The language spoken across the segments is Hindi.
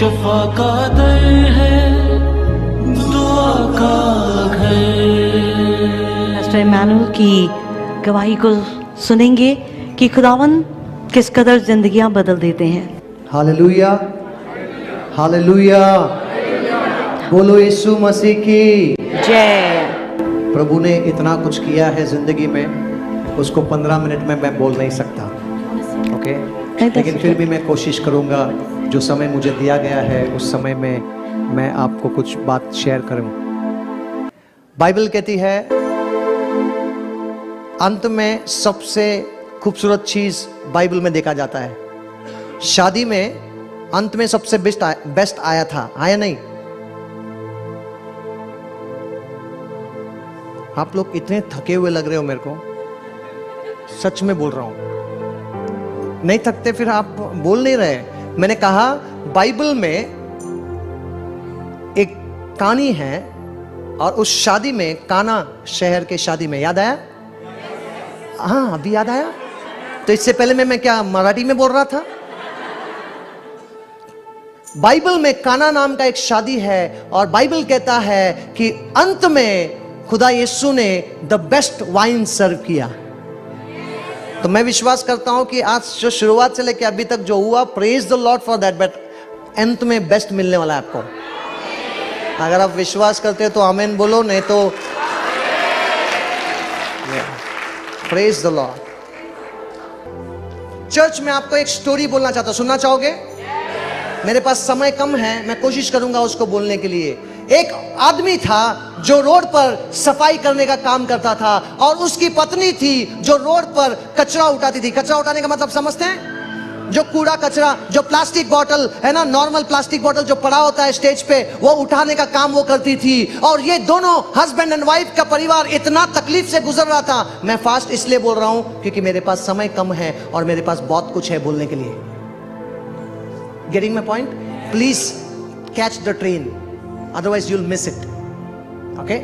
शफा का दर है, दुआ का घर। पास्टर इमैनुअल की गवाही को सुनेंगे कि खुदावन किस कदर जिंदगियां बदल देते हैं। हालेलुया, हालेलुया, बोलो यीशु मसीह की जय। प्रभु ने इतना कुछ किया है जिंदगी में, उसको 15 मिनट में मैं बोल नहीं सकता, ओके? लेकिन फिर भी मैं कोशिश करूंगा, जो समय मुझे दिया गया है उस समय में मैं आपको कुछ बात शेयर करूं। बाइबल कहती है अंत में सबसे खूबसूरत चीज बाइबल में देखा जाता है, शादी में अंत में सबसे बेस्ट आया था, आया नहीं? आप लोग इतने थके हुए लग रहे हो मेरे को, सच में बोल रहा हूं। नहीं थकते फिर आप बोल नहीं रहे। मैंने कहा बाइबल में एक कहानी है और उस शादी में, काना शहर के शादी में, याद आया? हाँ, अभी याद आया। तो इससे पहले मैं क्या मराठी में बोल रहा था? बाइबल में काना नाम का एक शादी है और बाइबल कहता है कि अंत में खुदा यीशु ने द बेस्ट वाइन सर्व किया। तो मैं विश्वास करता हूं कि आज जो शुरुआत से लेकर अभी तक जो हुआ, praise the Lord for that, but अंत में बेस्ट मिलने वाला है आपको। अगर आप विश्वास करते हो तो आमीन बोलो, नहीं तो प्रेज द लॉर्ड। चर्च में आपको एक स्टोरी बोलना चाहता हूं, सुनना चाहोगे? मेरे पास समय कम है, मैं कोशिश करूंगा उसको बोलने के लिए। एक आदमी था जो रोड पर सफाई करने का काम करता था और उसकी पत्नी थी जो रोड पर कचरा उठाती थी। कचरा उठाने का मतलब समझते हैं? जो कूड़ा कचरा, जो प्लास्टिक बोतल है ना, नॉर्मल प्लास्टिक बोतल जो पड़ा होता है स्टेज पे, वो उठाने का काम वो करती थी। और ये दोनों हस्बैंड एंड वाइफ का परिवार इतना तकलीफ से गुजर रहा था। मैं फास्ट इसलिए बोल रहा हूं क्योंकि मेरे पास समय कम है और मेरे पास बहुत कुछ है बोलने के लिए। Getting my point? Please catch the train, otherwise you'll miss it, okay?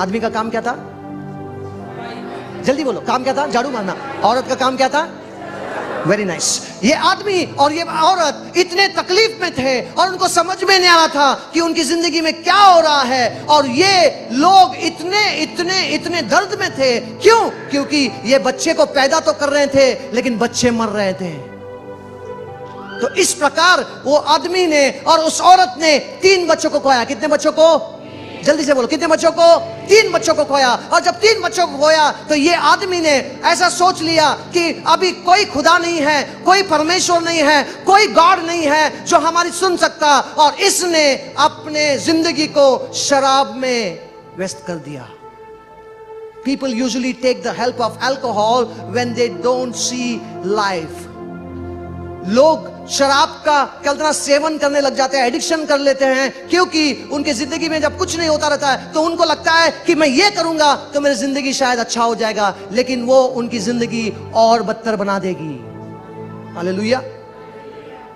आदमी का काम क्या था? जल्दी बोलो, काम क्या था? झाड़ू मारना। औरत का काम क्या था? Very nice. ये आदमी और ये औरत इतने तकलीफ में थे और उनको समझ में नहीं आ रहा था कि उनकी जिंदगी में क्या हो रहा है। और ये लोग इतने इतने इतने दर्द में थे। क्यों? क्योंकि ये बच्चे को पैदा तो कर रहे थे लेकिन बच्चे मर रहे थे। तो इस प्रकार वो आदमी ने और उस औरत ने 3 बच्चों को खोया। कितने बच्चों को? जल्दी से बोलो, कितने बच्चों को? 3 बच्चों को खोया। और जब 3 बच्चों को खोया तो ये आदमी ने ऐसा सोच लिया कि अभी कोई खुदा नहीं है, कोई परमेश्वर नहीं है, कोई गॉड नहीं है जो हमारी सुन सकता। और इसने अपने जिंदगी को शराब में व्यस्त कर दिया। People usually take the help of alcohol when they don't see life. लोग शराब का कितना सेवन करने लग जाते हैं, एडिक्शन कर लेते हैं, क्योंकि उनकी जिंदगी में जब कुछ नहीं होता रहता है तो उनको लगता है कि मैं ये करूंगा तो मेरी जिंदगी शायद अच्छा हो जाएगा, लेकिन वो उनकी जिंदगी और बदतर बना देगी। हालेलुया।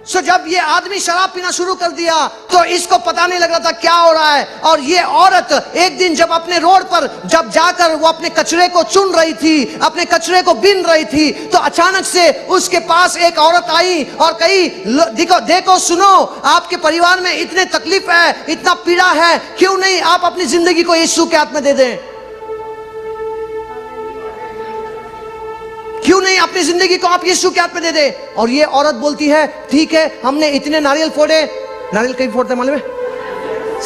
सो जब ये आदमी शराब पीना शुरू कर दिया तो इसको पता नहीं लग रहा था क्या हो रहा है। और ये औरत एक दिन जब अपने रोड पर जब जाकर वो अपने कचरे को चुन रही थी, अपने कचरे को बीन रही थी, तो अचानक से उसके पास एक औरत आई और कही, देखो सुनो, आपके परिवार में इतने तकलीफ है, इतना पीड़ा है, क्यों नहीं आप अपनी जिंदगी को यीशु के हाथ में दे दें? क्यों नहीं अपनी जिंदगी को आप यीशु के हाथ में दे दे? और ये औरत बोलती है, ठीक है, हमने इतने नारियल फोड़े। नारियल कहीं फोड़ते मालूम है?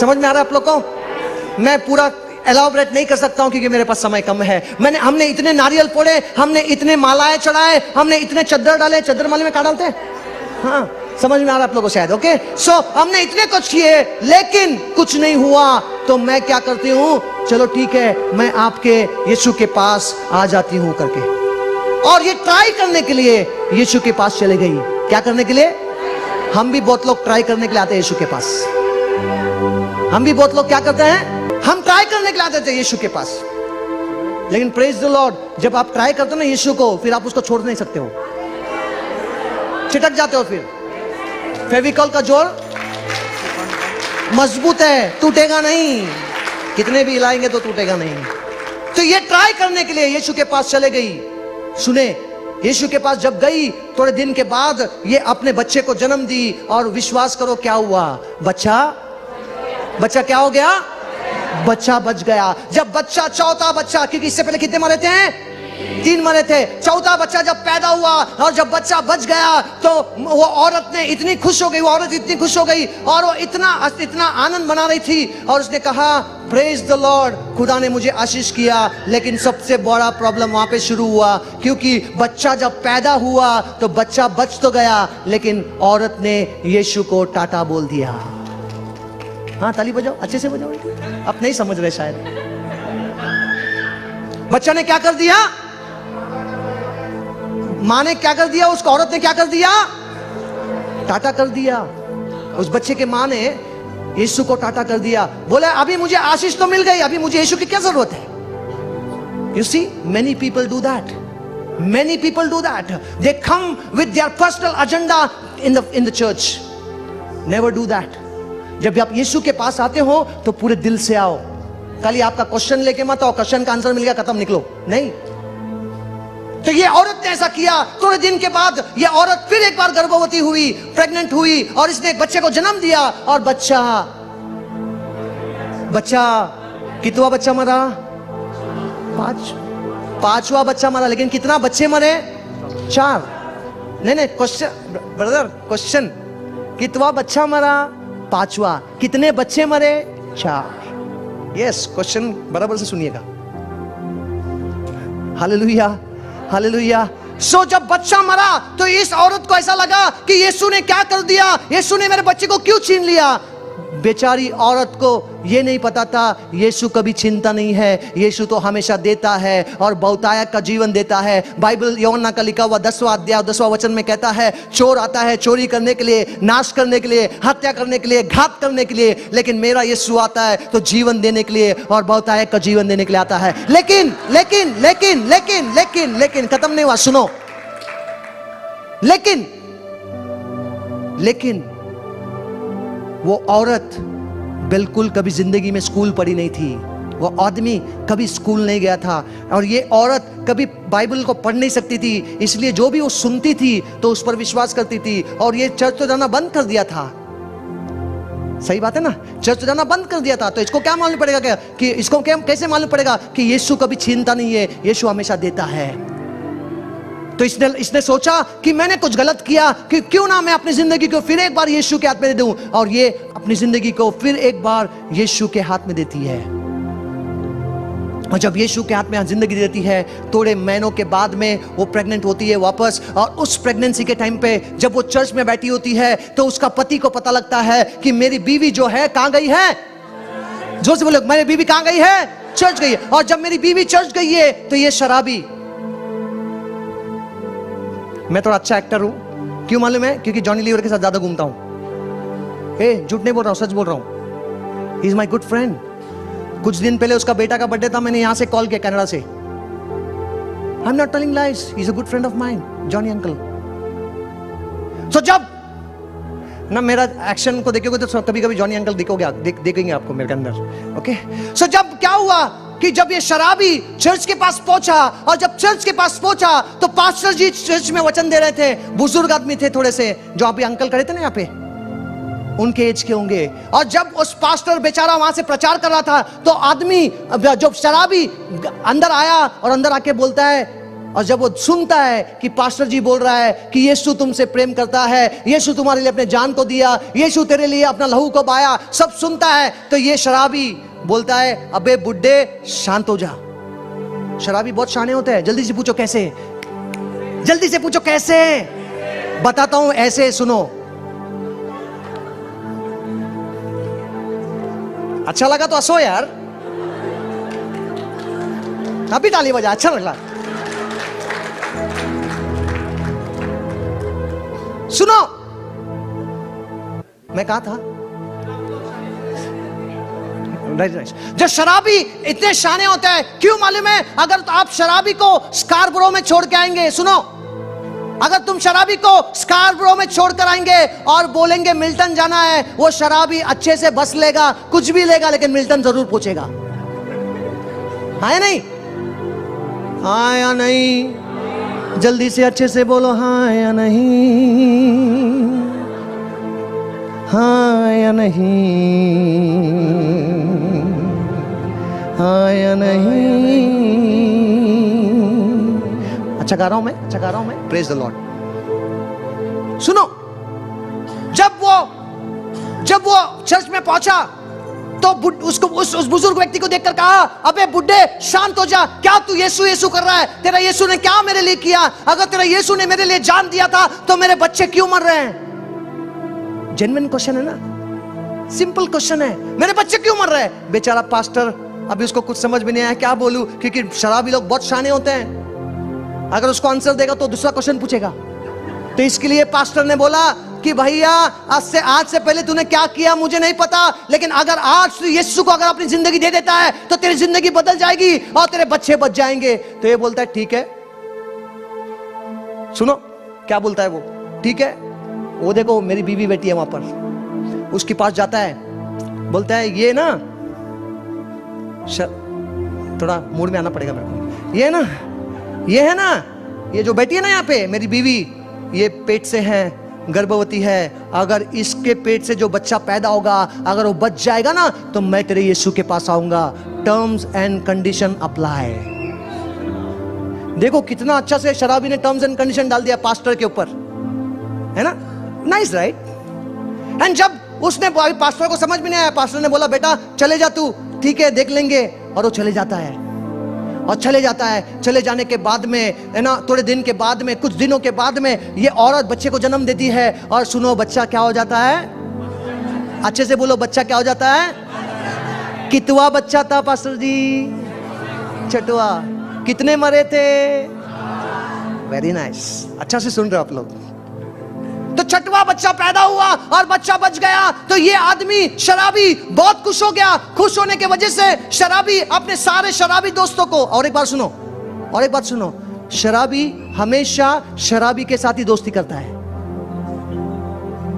समझ में आ रहा है आप लोग को? मैं पूरा एलाबोरेट नहीं कर सकता हूं क्योंकि मेरे पास समय कम है। हमने इतने नारियल फोड़े, हमने इतने मालाएं चढ़ाए, हमने इतने चद्दर डाले। चद्दर मालूम में क्या डालते हैं? हाँ, समझ में आ रहा है आप लोगों को शायद, ओके? सो हमने इतने कुछ किए लेकिन कुछ नहीं हुआ। तो मैं क्या करती हूँ, चलो ठीक है, मैं आपके यीशु के पास आ जाती हूँ करके। और ये ट्राई करने के लिए यीशु के पास चले गई। क्या करने के लिए? हम भी बहुत लोग ट्राई करने के लिए आते हैं यीशु के पास। हम भी बहुत लोग क्या करते हैं? हम ट्राई करने के लिए आते थे यीशु के पास। लेकिन प्रेज द लॉर्ड, जब आप ट्राई करते हो ना यीशु को, फिर आप उसको छोड़ नहीं सकते हो, चिटक जाते हो। फिर फेविकॉल का जोर मजबूत है, टूटेगा नहीं, कितने भी हिलाएंगे तो टूटेगा नहीं। तो ये ट्राई करने के लिए यीशु के पास चले गई। सुने, यीशु के पास जब गई, थोड़े दिन के बाद ये अपने बच्चे को जन्म दी, और विश्वास करो क्या हुआ, बच्चा क्या हो गया, बच्चा बच गया। जब बच्चा, चौथा बच्चा, क्योंकि इससे पहले कितने मरे थे, 3 मरे थे, चौथा बच्चा जब पैदा हुआ और जब बच्चा बच गया, तो वो औरत ने इतनी खुश हो गई, वो औरत इतनी खुश हो गई, और वो इतना आनंद मना रही थी, और उसने कहा प्रेज द लॉर्ड, खुदा ने मुझे आशीष किया। लेकिन सबसे बड़ा प्रॉब्लम वहां पे शुरू हुआ, क्योंकि बच्चा जब पैदा हुआ तो बच्चा बच तो गया, लेकिन औरत ने यीशु को टाटा बोल दिया। हाँ, ताली बजाओ, अच्छे से बजाओ, आप नहीं समझ रहे शायद। बच्चा ने क्या कर दिया, मां ने क्या कर दिया, उसको औरत ने क्या कर दिया, टाटा कर दिया। उस बच्चे के मां ने यीशु को टाटा कर दिया, बोला अभी मुझे आशीष तो मिल गई, अभी मुझे यीशु की क्या जरूरत है। You see, many people do that, many people do that. They come with their personal agenda in the church. Never do that. जब आप यीशु के पास आते हो तो पूरे दिल से आओ। कल आपका क्वेश्चन लेके मत आओ, क्वेश्चन का आंसर मिल गया खत्म, निकलो, नहीं। तो ये औरत ने ऐसा किया। थोड़े दिन के बाद ये औरत फिर एक बार गर्भवती हुई, प्रेग्नेंट हुई, और इसने एक बच्चे को जन्म दिया, और बच्चा कितना बच्चा मरा, 5वां बच्चा मरा। लेकिन कितना बच्चे मरे, 4। नहीं, क्वेश्चन ब्रदर, क्वेश्चन, कितना बच्चा मरा, 5वां। कितने बच्चे मरे, 4। यस, क्वेश्चन बराबर से सुनिएगा। Hallelujah, hallelujah. सो जब बच्चा मरा तो इस औरत को ऐसा लगा कि यीशु ने क्या कर दिया, यीशु ने मेरे बच्चे को क्यों छीन लिया। बेचारी औरत को यह नहीं पता था, यीशु कभी छीनता नहीं है, यीशु तो हमेशा देता है और बहुतायत का जीवन देता है। बाइबल यूहन्ना का लिखा हुआ 10वां अध्याय 10वां वचन में कहता है, चोर आता है चोरी करने के लिए, नाश करने के लिए, हत्या करने के लिए, घात करने के लिए, लेकिन मेरा यीशु आता है तो जीवन देने के लिए और बहुतायत का जीवन देने के लिए आता है। लेकिन लेकिन लेकिन लेकिन लेकिन लेकिन खत्म नहीं हुआ, सुनो। लेकिन वो औरत बिल्कुल कभी जिंदगी में स्कूल पढ़ी नहीं थी, वो आदमी कभी स्कूल नहीं गया था, और ये औरत कभी बाइबल को पढ़ नहीं सकती थी, इसलिए जो भी वो सुनती थी तो उस पर विश्वास करती थी, और ये चर्च तो जाना बंद कर दिया था। सही बात है ना, चर्च तो जाना बंद कर दिया था। तो इसको क्या मालूम पड़ेगा, क्या कि इसको कैसे मालूम पड़ेगा कि यीशु कभी छीनता नहीं है, यीशु हमेशा देता है। तो इसने सोचा कि मैंने कुछ गलत किया, कि क्यों ना मैं अपनी जिंदगी को फिर एक बार यीशु के हाथ में दे दूं, और ये अपनी जिंदगी को फिर एक बार यीशु के हाथ में देती है। और जब यीशु के हाथ में जिंदगी देती है, थोड़े महीनों के बाद में वो प्रेग्नेंट होती है वापस, और उस प्रेगनेंसी के टाइम पे जब वो चर्च में बैठी होती है तो उसका पति को पता लगता है कि मेरी बीवी जो है कहां गई है। जोर से बोलो, मेरी बीवी कहां गई है, चर्च गई है। और जब मेरी बीवी चर्च गई है तो ये शराबी, मैं थोड़ा अच्छा एक्टर हूं, क्यों मालूम है, क्योंकि जॉनी लीवर के साथ ज्यादा घूमता हूं। झूठ नहीं बोल रहा हूं, सच बोल रहा हूं। He is my good friend. कुछ दिन पहले उसका बेटा का बर्थडे था, मैंने यहां से कॉल किया कनाडा से। I am not telling lies, he is a good friend of mine, Johnny uncle. So जब ना मेरा एक्शन को देखोगे तो कभी कभी जॉनी अंकल दिखोगे, देखेंगे आपको मेरे अंदर। ओके, सो जब क्या हुआ कि जब ये शराबी चर्च के पास पहुंचा, और जब चर्च के पास पहुंचा तो पास्टर जी चर्च में वचन दे रहे थे, बुजुर्ग आदमी थे थोड़े से, जो आप अंकल खड़े थे ना यहाँ पे, उनके एज के होंगे। और जब उस पास्टर बेचारा वहां से प्रचार कर रहा था तो आदमी जो शराबी अंदर आया, और अंदर आके बोलता है, और जब वो सुनता है कि पास्टर जी बोल रहा है कि यीशु तुमसे प्रेम करता है, यीशु तुम्हारे लिए अपने जान को दिया, यीशु तेरे लिए अपना लहू को बहाया, सब सुनता है, तो ये शराबी बोलता है, अबे बुड्ढे शांत हो जा। शराबी बहुत शाने होते हैं। जल्दी से पूछो कैसे, जल्दी से पूछो कैसे, बताता हूं, ऐसे सुनो। अच्छा लगा तो हंसो यार, अभी ताली बजा, अच्छा लगा। सुनो, मैं कहा था, जो शराबी इतने शाने होते हैं, क्यों मालूम है, अगर तो आप शराबी को स्कारबरो में छोड़ के आएंगे, सुनो, अगर तुम शराबी को स्कारबरो में छोड़ कर आएंगे और बोलेंगे मिल्टन जाना है, वो शराबी अच्छे से बस लेगा, कुछ भी लेगा, लेकिन मिल्टन जरूर पूछेगा। हाँ या नहीं, हाँ या नहीं, जल्दी से अच्छे से बोलो हाँ या नहीं, हाँ या नहीं, हाँ या नहीं। अच्छा गा रहा हूं मैं, अच्छा गा रहा हूं मैं। Praise the Lord. सुनो, जब वो चर्च में पहुंचा तो उसको उस बुजुर्ग व्यक्ति को देखकर कहा, अबे बुड्ढे शांत हो जा, क्या तू यीशु यीशु कर रहा है? तेरा यीशु ने क्या मेरे लिए किया? अगर तेरा यीशु ने मेरे लिए जान दिया था तो मेरे बच्चे क्यों मर रहे हैं? जेन्युइन क्वेश्चन है ना, सिंपल क्वेश्चन है, मेरे बच्चे क्यों मर रहे हैं? बेचारा पास्टर अभी उसको कुछ समझ में नहीं आया, क्या बोलूं, क्योंकि शराबी लोग बहुत शाने होते हैं, अगर उसको आंसर देगा तो दूसरा क्वेश्चन पूछेगा। तो इसके लिए पास्टर ने बोला कि भैया आज से पहले तूने क्या किया मुझे नहीं पता, लेकिन अगर आज तू यीशु को अगर अपनी जिंदगी दे देता है तो तेरी जिंदगी बदल जाएगी और तेरे बच्चे बच जाएंगे। तो ये बोलता है ठीक है। सुनो क्या बोलता है वो, ठीक है। वो देखो मेरी बीवी बैठी है वहां पर, उसके पास जाता है, बोलता है ये ना, थोड़ा मूड में आना पड़ेगा मेरे को, ये ना, ये है ना, ये जो बैठी है ना यहाँ पे मेरी बीवी, ये पेट से है, गर्भवती है, अगर इसके पेट से जो बच्चा पैदा होगा अगर वो बच जाएगा ना तो मैं तेरे यीशु के पास आऊंगा। Terms and condition apply. देखो कितना अच्छा से शराबी ने टर्म्स एंड कंडीशन डाल दिया पास्टर के ऊपर, है ना, नाइस राइट। एंड जब उसने, पास्टर को समझ में नहीं आया, पास्टर ने बोला बेटा चले जा तू, ठीक है देख लेंगे, और वो चले जाता है। और चले जाता है, चले जाने के बाद में है ना, थोड़े दिन के बाद में, कुछ दिनों के बाद में ये औरत बच्चे को जन्म देती है। और सुनो बच्चा क्या हो जाता है, अच्छे से बोलो, बच्चा क्या हो जाता है? कितवा बच्चा था पास्टर जी? छठवा। कितने मरे थे? वेरी नाइस, अच्छा से सुन रहे हो आप लोग। तो छठवा बच्चा पैदा हुआ और बच्चा बच गया। तो ये आदमी शराबी बहुत खुश हो गया। खुश होने के वजह से शराबी अपने सारे शराबी दोस्तों को, और एक बात सुनो, और एक बात सुनो, शराबी हमेशा शराबी के साथ ही दोस्ती करता है।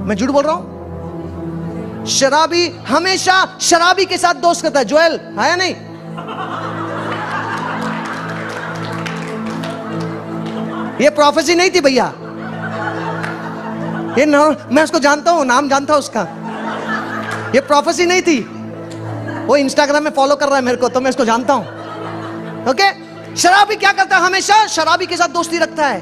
मैं झूठ बोल रहा हूं? शराबी हमेशा शराबी के साथ दोस्त करता है। जोएल है या नहीं? ये प्रोफेसी नहीं थी भैया, ये ना, मैं उसको जानता हूं, नाम जानता हूं उसका, ये प्रोफेसी नहीं थी। वो इंस्टाग्राम में फॉलो कर रहा है मेरे को, तो मैं इसको जानता हूं। ओके, शराबी क्या करता है? हमेशा शराबी के साथ दोस्ती रखता है।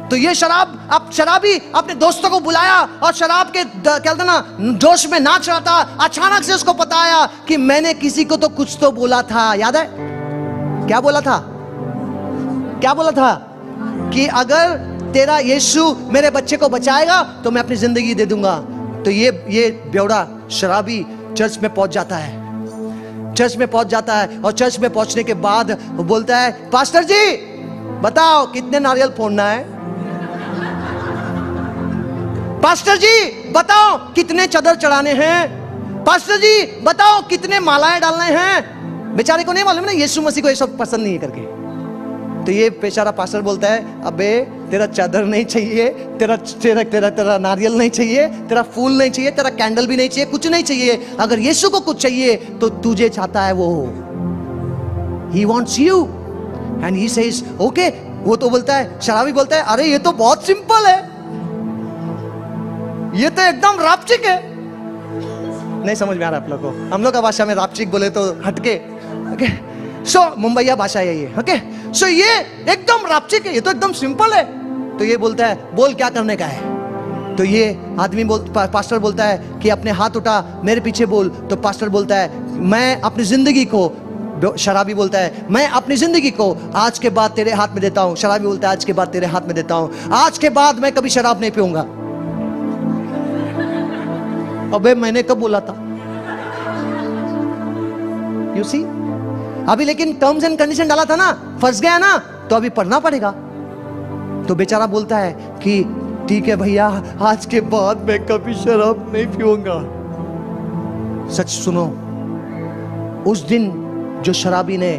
तो ये शराबी अपने दोस्तों को बुलाया और शराब के क्या ना जोश में नाच रहा था। अचानक से उसको पता आया कि मैंने किसी को तो कुछ तो बोला था, याद है? क्या बोला था? क्या बोला था? कि अगर तेरा यीशु मेरे बच्चे को बचाएगा तो मैं अपनी जिंदगी दे दूंगा। तो ये बेवड़ा शराबी चर्च में पहुंच जाता है। चर्च में पहुंच जाता है और चर्च में पहुंचने के बाद वो बोलता है, पास्टर जी बताओ कितने नारियल फोड़ना है? पास्टर जी बताओ कितने चादर चढ़ाने हैं? पास्टर जी बताओ कितने मालाएं डालने हैं? बेचारे को नहीं मालूम ना यीशु मसीह को ये सब पसंद नहीं है करके। तो ये बेचारा पास्टर बोलता है, अबे तेरा चादर नहीं चाहिए, तेरा नारियल नहीं चाहिए, तेरा फूल नहीं चाहिए, तेरा कैंडल भी नहीं चाहिए, कुछ नहीं चाहिए। अगर यीशु को कुछ चाहिए तो तुझे चाहता है वो, he wants you and he says okay। वो तो बोलता है, शराबी बोलता है, अरे ये तो बहुत सिंपल है, ये तो एकदम रापचिक है। नहीं समझ में आ रहा आप लोगों को? हम लोग का भाषा में रापचिक बोले तो हटके, ओके, सो मुंबईया भाषा है ये, ओके। सो ये एकदम रापचिक है, ये तो एकदम सिंपल है। तो ये बोलता है, बोल क्या करने का है? तो ये आदमी पास्टर बोलता है कि अपने हाथ उठा, मेरे पीछे बोल। तो पास्टर बोलता है, मैं अपनी जिंदगी को, शराबी बोलता है, मैं अपनी जिंदगी को आज के बाद तेरे हाथ में देता हूं। शराबी बोलता है, आज के बाद तेरे हाथ में देता हूं, आज के बाद मैं कभी शराब नहीं पीऊंगा। अबे मैंने कब बोला था? यू सी, अभी लेकिन टर्म्स एंड कंडीशन डाला था ना, फंस गया ना, तो अभी पढ़ना पड़ेगा। तो बेचारा बोलता है कि ठीक है भैया, आज के बाद मैं कभी शराब नहीं पीऊंगा। सच सुनो, उस दिन जो शराबी ने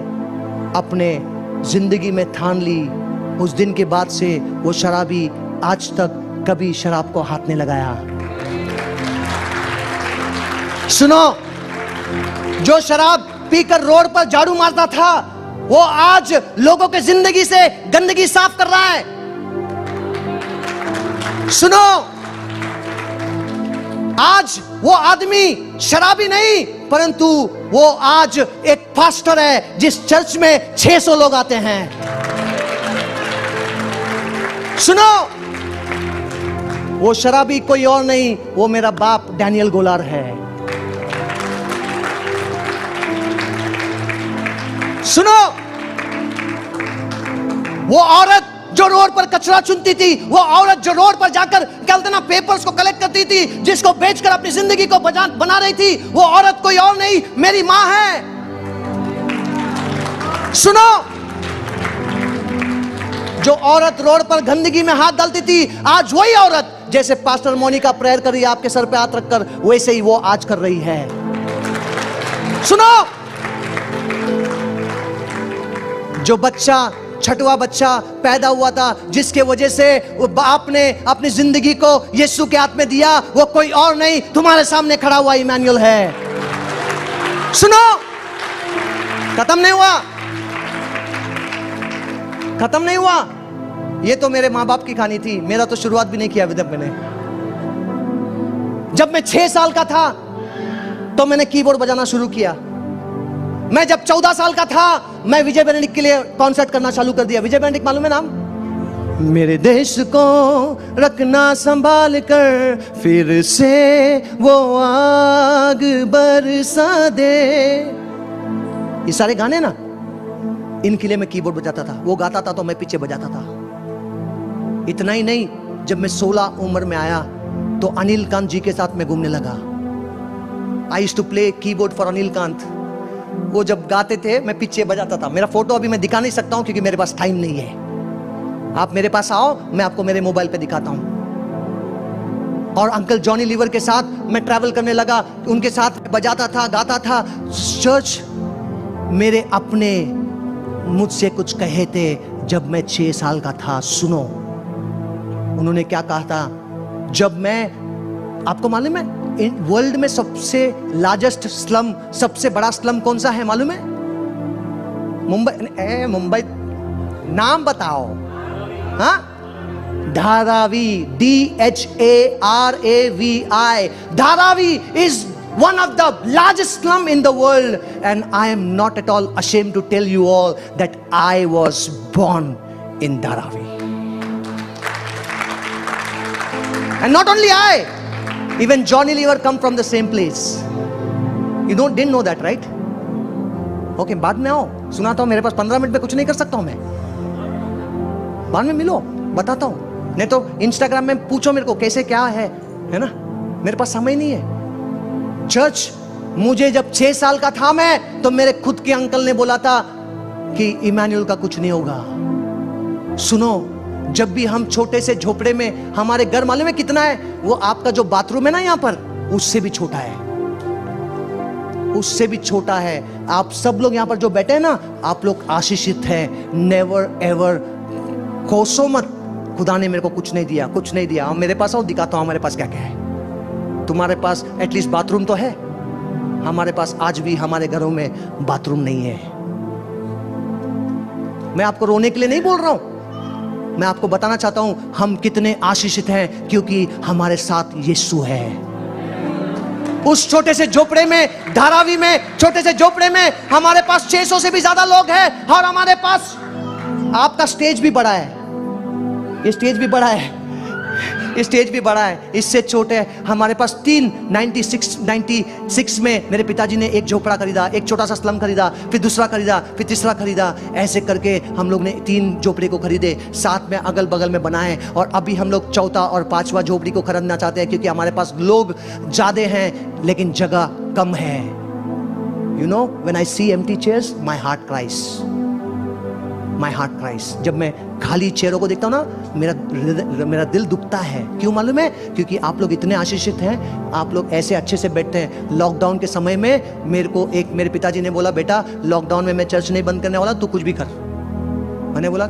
अपने जिंदगी में ठान ली, उस दिन के बाद से वो शराबी आज तक कभी शराब को हाथ नहीं लगाया। सुनो, जो शराब पीकर रोड पर झाड़ू मारता था, वो आज लोगों के जिंदगी से गंदगी साफ कर रहा है। सुनो, आज वो आदमी शराबी नहीं, परंतु वो आज एक पास्टर है जिस चर्च में 600 लोग आते हैं। सुनो, वो शराबी कोई और नहीं, वो मेरा बाप डैनियल गोलार है। सुनो, वो औरत जो रोड पर कचरा चुनती थी, वो औरत जो रोड पर जाकर कहते ना पेपर्स को कलेक्ट करती थी, जिसको बेचकर अपनी जिंदगी को बना रही थी, वो औरत कोई और नहीं, मेरी मां है। सुनो, जो औरत रोड पर गंदगी में हाथ डालती थी, आज वही औरत जैसे पास्टर मोनिका प्रेयर कर रही है आपके सर पे हाथ रखकर, वैसे ही वो आज कर रही है। सुनो, जो बच्चा, छठवां बच्चा पैदा हुआ था, जिसके वजह से बाप ने अपनी जिंदगी को यीशु के हाथ में दिया, वो कोई और नहीं, तुम्हारे सामने खड़ा हुआ इमैनुअल है। सुनो, खत्म नहीं हुआ, खत्म नहीं हुआ। ये तो मेरे माँ बाप की कहानी थी, मेरा तो शुरुआत भी नहीं किया अभी तक मैंने। जब मैं 6 साल का था तो मैंने कीबोर्ड बजाना शुरू किया। मैं जब 14 साल का था, मैं विजय बेनेडिक्ट के लिए कॉन्सर्ट करना चालू कर दिया। विजय बेनेडिक्ट मालूम है नाम? मेरे देश को रखना संभाल कर, फिर से वो आग बरसा दे। ये सारे गाने ना, इनके लिए मैं कीबोर्ड बजाता था। वो गाता था तो मैं पीछे बजाता था। इतना ही नहीं, जब मैं 16 उम्र में आया तो अनिल कांत जी के साथ मैं घूमने लगा। I used to play keyboard for Anil Kant. वो जब गाते थे मैं पीछे बजाता था। मेरा फोटो अभी मैं दिखा नहीं सकता हूं क्योंकि मेरे पास टाइम नहीं है। आप मेरे पास आओ, मैं आपको मेरे मोबाइल पे दिखाता हूं। और अंकल जॉनी लीवर के साथ मैं ट्रैवल करने लगा, उनके साथ बजाता था, गाता था। चर्च, मेरे अपने मुझसे कुछ कहे थे जब मैं 6 साल का था। सुनो, उन्होंने क्या कहा था? जब मैं, आपको मालूम है वर्ल्ड में सबसे लार्जेस्ट स्लम, सबसे बड़ा स्लम कौन सा है मालूम है? मुंबई। मुंबई नाम बताओ। हाँ, Dharavi, DHARAVI। Dharavi is one of the largest slum in the world, and I am not at all ashamed to tell you all that I was born in Dharavi. And not only I, even Johnny Lever come from the same place. You didn't know that, right? Okay, बाद में आओ, सुनाता हूं। मेरे पास 15 मिनट में कुछ नहीं कर सकता हूं मैं। बाद में मिलो, बताता हूं। नहीं तो इंस्टाग्राम में पूछो मेरे को कैसे क्या है ना? मेरे पास समय नहीं है। चर्च, मुझे जब 6 साल का था मैं, तो मेरे खुद के अंकल ने बोला था कि इमैनुअल का कुछ नहीं होगा। सुनो, जब भी हम छोटे से झोपड़े में, हमारे घर मालूम है कितना है? वो आपका जो बाथरूम है ना यहां पर, उससे भी छोटा है, उससे भी छोटा है। आप सब लोग यहां पर जो बैठे हैं ना, आप लोग आशीषित हैं। नेवर एवर कोसो मत, खुदा ने मेरे को कुछ नहीं दिया, कुछ नहीं दिया। मेरे पास आओ, दिखाता हूं हमारे पास क्या क्या है। तुम्हारे पास एटलीस्ट बाथरूम तो है, हमारे पास आज भी हमारे घरों में बाथरूम नहीं है। मैं आपको रोने के लिए नहीं बोल रहा हूं, मैं आपको बताना चाहता हूं हम कितने आशीषित हैं, क्योंकि हमारे साथ यीशु है। उस छोटे से झोपड़े में, धारावी में, छोटे से झोपड़े में हमारे पास 600 से भी ज्यादा लोग हैं। और हमारे पास, आपका स्टेज भी बड़ा है, ये स्टेज भी बड़ा है, स्टेज भी बड़ा है, इससे छोटे है। हमारे पास 96 में मेरे पिताजी ने एक झोपड़ा खरीदा, एक छोटा सा स्लम खरीदा, फिर दूसरा खरीदा, फिर तीसरा खरीदा। ऐसे करके हम लोग ने 3 झोपड़े को खरीदे, साथ में अगल बगल में बनाए। और अभी हम लोग चौथा और 5वां झोपड़ी को खरीदना चाहते हैं, क्योंकि हमारे पास लोग ज्यादा हैं लेकिन जगह कम है। You know, when I see empty chairs, my heart cries, my heart cries. जब मैं खाली चेयरों को देखता हूं ना, मेरा दिल दुखता है। क्यों मालूम है? क्योंकि आप लोग इतने आशीषित हैं, आप लोग ऐसे अच्छे से बैठते हैं। लॉकडाउन के समय में मेरे पिताजी ने बोला, बेटा लॉकडाउन में मैं चर्च नहीं बंद करने वाला, तू कुछ भी कर। मैंने बोला,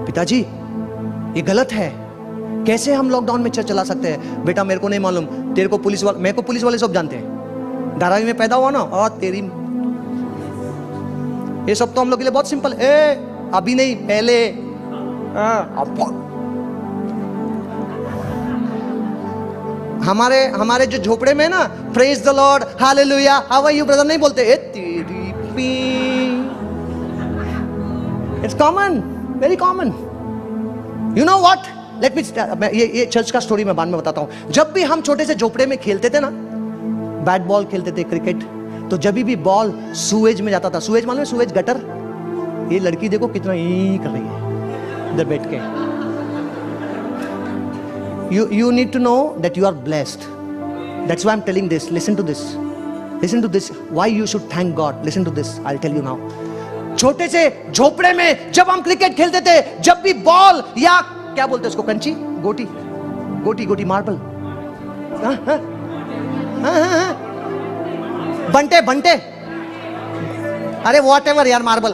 पिताजी ये गलत है, कैसे हम लॉकडाउन में चर्च चला सकते हैं? बेटा मेरे को नहीं मालूम, तेरे को पुलिस वाले, मेरे को पुलिस वाले सब जानते हैं। धारावी में पैदा हुआ ना, और तेरी, ये सब तो हम लोग के लिए बहुत सिंपल है। अभी नहीं, पहले। हमारे जो झोपड़े में ना, praise the lord, hallelujah, how are you brother नहीं बोलते। ए तेरी पी, it's common, very common. You know what, let me, ये चर्च का स्टोरी मैं बाद में बताता हूं। जब भी हम छोटे से झोपड़े में खेलते थे ना, बैट बॉल खेलते थे, क्रिकेट, तो जब भी बॉल सुएज में जाता था, सुएज मालूम है, सुएज गटर, ये लड़की देखो कितना ही कर रही है इधर बैठ के। You need to know that you are blessed. That's why I'm telling this. Listen to this. Listen to this. Why you should thank God. Listen to this. I'll tell you now. छोटे से झोपड़े में जब हम क्रिकेट खेलते थे, जब भी बॉल या क्या बोलते हैं उसको, कंची, गोटी, गोटी, गोटी, मार्बल, बंटे, बंटे, अरे व्हाटएवर यार, मार्बल,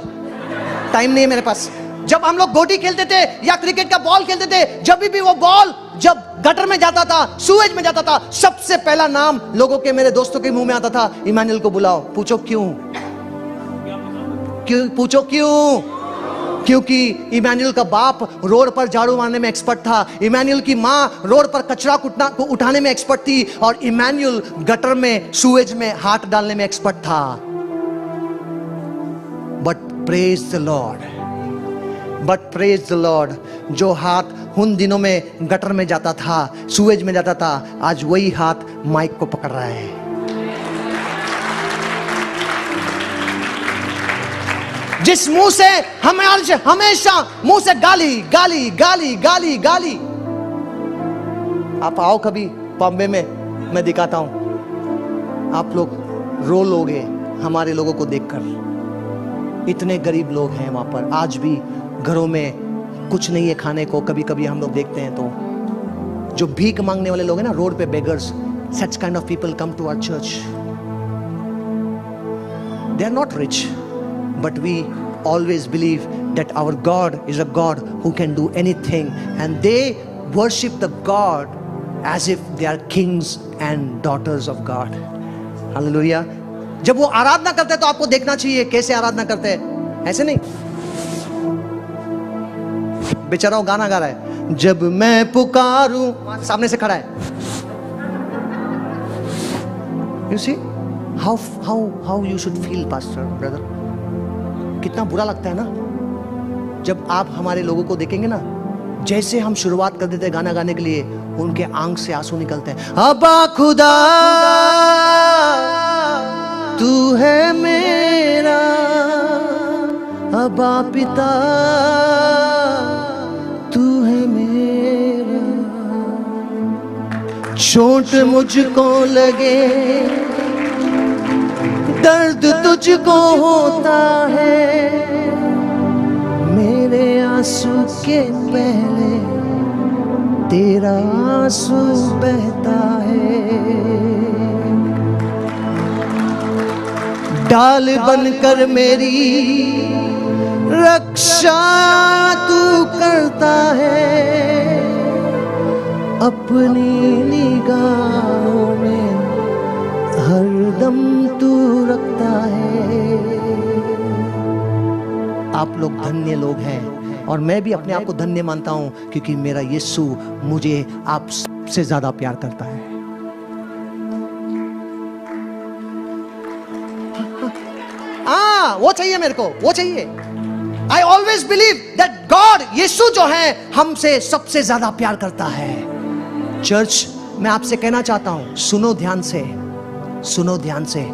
टाइम नहीं है मेरे पास। जब हम लोग गोटी खेलते थे या क्रिकेट का बॉल खेलते थे, जब भी वो बॉल जब गटर में जाता था, सूएज में जाता था, सबसे पहला नाम लोगों के, मेरे दोस्तों के मुंह में आता था, इमानुएल को बुलाओ। पूछो क्यों? पूछो क्यों? क्योंकि इमानुएल का बाप रोड पर झाड़ू मारने में एक्सपर्ट था, इमानुएल की मां रोड पर कचरा उठाने में एक्सपर्ट थी, और इमानुएल गटर में, सूएज में हाथ डालने में एक्सपर्ट था। But praise the Lord, but praise the Lord, जो हाथ उन दिनों में गटर में जाता था, सूएज में जाता था, आज वही हाथ माइक को पकड़ रहा है। जिस मुंह से हमेशा मुंह से गाली गाली गाली गाली गाली। आप आओ कभी बॉम्बे में, मैं दिखाता हूं, आप लोग रो लोगे हमारे लोगों को देखकर। इतने गरीब लोग हैं वहां पर, आज भी घरों में कुछ नहीं है खाने को। कभी कभी हम लोग देखते हैं तो जो भीख मांगने वाले लोग हैं ना रोड पे, beggars, such kind of people come to our church. They are not rich, but we always believe that our God is a God who can do anything, and they worship the God as if they are kings and daughters of God. Hallelujah. जब वो आराधना करते हैं तो आपको देखना चाहिए कैसे आराधना करते हैं, ऐसे नहीं। बेचारा वो गाना गा रहा है, जब मैं पुकारूं, सामने से खड़ा है। You see how you should feel, pastor, brother. कितना बुरा लगता है ना जब आप हमारे लोगों को देखेंगे ना, जैसे हम शुरुआत कर देते हैं गाना गाने के लिए, उनके आंख से आंसू निकलते हैं। अबा खुदा तू है मेरा, अबा पिता तू है मेरा, चोट मुझको लगे, दर्द तुझको होता है, मेरे आंसू के पहले तेरा आंसू बहता है। डाल बनकर मेरी रक्षा तू करता है, अपनी निगाहों में हरदम तू रखता है। आप लोग धन्य लोग हैं, और मैं भी अपने आप को धन्य मानता हूं, क्योंकि मेरा यीशु मुझे आप सबसे ज्यादा प्यार करता है। वो चाहिए मेरे को, वो चाहिए। I always believe that God, यीशु जो है, हमसे सबसे ज्यादा प्यार करता है। चर्च, मैं आपसे कहना चाहता हूं, सुनो ध्यान से, सुनो ध्यान से,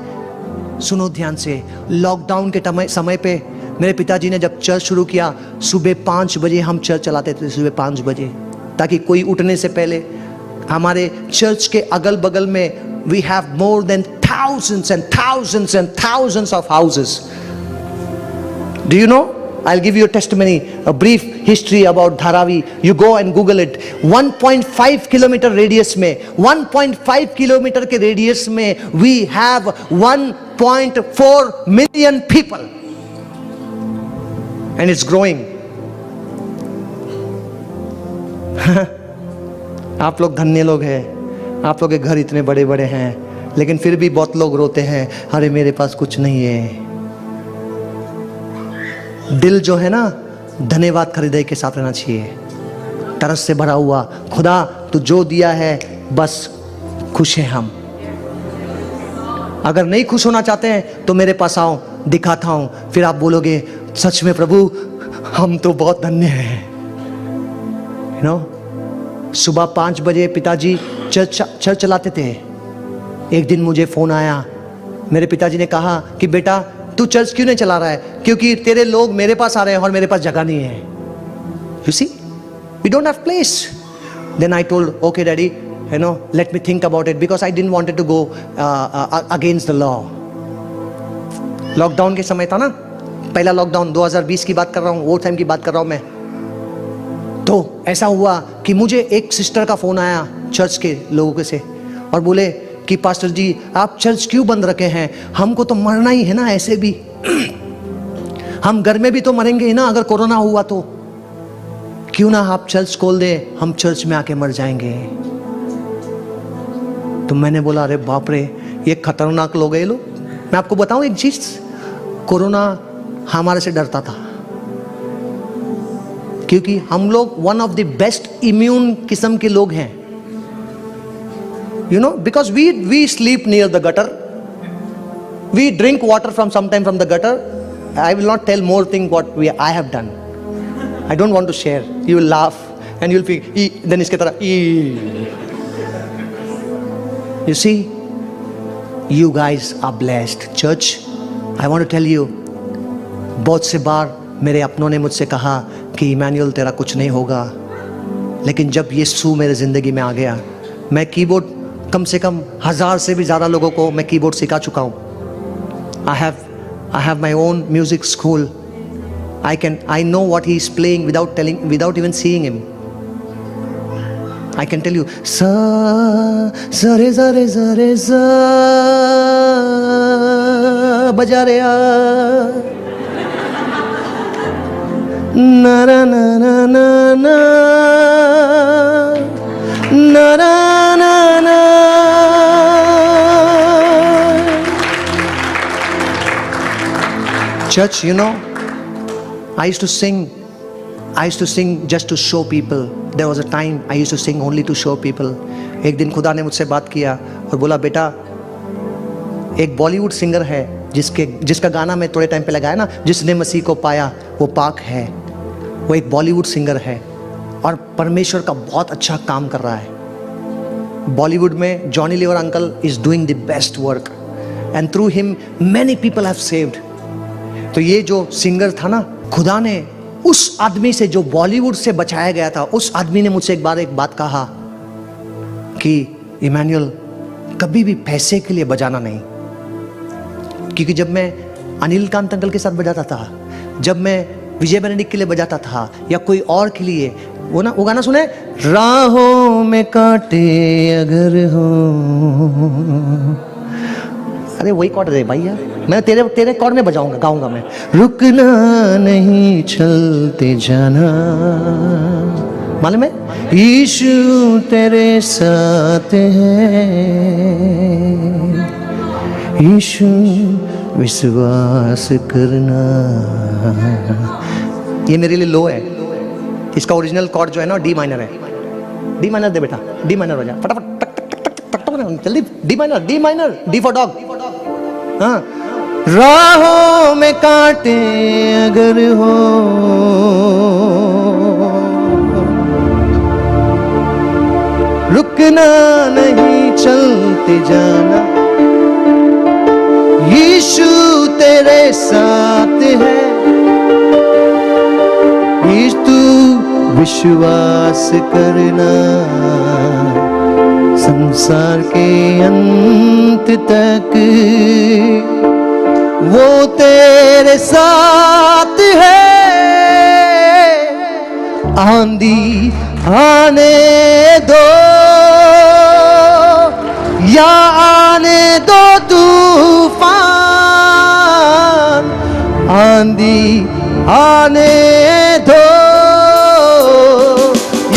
सुनो ध्यान से। लॉकडाउन के समय पे मेरे पिताजी ने जब चर्च शुरू किया, सुबह 5 बजे हम चर्च चलाते थे, सुबह 5 बजे, ताकि कोई उठने से पहले हमारे चर्च के अगल बगल में we have more than thousands and thousands and thousands of houses. Do you know? I'll give you a testimony, a brief history about Dharavi. You go and Google it. 1.5 kilometer radius में, 1.5 kilometer के radius में we have 1.4 million people, and it's growing. आप लोग धन्य लोग हैं, आप लोग के घर इतने बड़े बड़े हैं, लेकिन फिर भी बहुत लोग रोते हैं, अरे मेरे पास कुछ नहीं है। दिल जो है ना, धन्यवाद का हृदय के साथ रहना चाहिए, तरस से भरा हुआ। खुदा तू जो दिया है बस खुश हैं हम। अगर नहीं खुश होना चाहते हैं तो मेरे पास आओ, दिखाता हूं, फिर आप बोलोगे सच में प्रभु हम तो बहुत धन्य हैं। यू नो, सुबह 5 बजे पिताजी चर्च चलाते थे। एक दिन मुझे फोन आया, मेरे पिताजी ने कहा कि बेटा तू चर्च क्यों नहीं चला रहा है? क्योंकि तेरे लोग मेरे पास आ रहे हैं और मेरे पास जगह नहीं है। You see, we don't have place. Then I told okay daddy, you know, let me think about it, because I didn't wanted to go against the law. Lockdown के समय था ना, पहला लॉकडाउन 2020 की बात कर रहा हूँ, वो टाइम की बात कर रहा हूँ मैं। तो ऐसा हुआ कि मुझे एक सिस्टर का फोन आया चर्च के लोगों से, और बोले कि पास्टर जी आप चर्च क्यों बंद रखे हैं? हमको तो मरना ही है ना, ऐसे भी हम घर में भी तो मरेंगे ही ना, अगर कोरोना हुआ तो क्यों ना आप चर्च खोल दे, हम चर्च में आके मर जाएंगे। तो मैंने बोला अरे बाप रे, ये खतरनाक लोग हैं ये लोग। मैं आपको बताऊं एक चीज, कोरोना हमारे से डरता था, क्योंकि हम लोग one of the best immune किस्म के लोग हैं। You know, because we sleep near the gutter, we drink water from sometime from the gutter. I will not tell more thing what I have done, I don't want to share, you will laugh and you will feel then इसके तरह। You see, you guys are blessed. Church, I want to tell you, बहुत से बार मेरे अपनों ने मुझसे कहा कि इमैनुअल तेरा कुछ नहीं होगा, लेकिन जब यीशु मेरे ज़िंदगी में आ गया, मैं कीबोर्ड कम से कम 1000 से भी ज़्यादा लोगों को मैं कीबोर्ड सिखा चुका हूँ। I have my own music school. I know what he is playing without even seeing him. I can tell you, sa re za re za re za baja re a na na na na na na na na na na. Church, you know, I used to sing just to show people. There was a time I used to sing only to show people. एक दिन खुदा ने मुझसे बात किया और बोला बेटा, एक बॉलीवुड सिंगर है जिसका गाना मैं थोड़े टाइम पे लगाया ना, जिसने मसीह को पाया वो पाक है, वो एक बॉलीवुड सिंगर है और परमेश्वर का बहुत अच्छा काम कर रहा है। बॉलीवुड में Johnny Lever uncle is doing the best work and through him many people have saved. तो ये जो सिंगर था ना, खुदा ने उस आदमी से जो बॉलीवुड से बचाया गया था, उस आदमी ने मुझसे एक बात कहा कि इमैनुअल कभी भी पैसे के लिए बजाना नहीं। क्योंकि जब मैं अनिल कांत अंकल के साथ बजाता था, जब मैं विजय बेनेडिक्ट के लिए बजाता था या कोई और के लिए, वो गाना सुने, राहों में कांटे अगर हो, अरे वही कॉर्ड दे भाई यार, मैं तेरे कॉर्ड में बजाऊंगा, गाऊंगा मैं, रुकना नहीं चलते जाना, मालूम है, यीशु तेरे साथ है, यीशु विश्वास करना। ये मेरे लिए लो है, इसका ओरिजिनल कॉर्ड जो है ना डी माइनर है। डी माइनर दे बेटा, डी माइनर बजा फटाफट, जल्दी, D minor, D for dog. हाँ, राहों में कांटे अगर हो, रुकना नहीं चलते जाना, यीशु तेरे साथ है, यीशु विश्वास करना, संसार के अंत तक वो तेरे साथ है। आंधी आने दो या आने दो तूफान, आंधी आने दो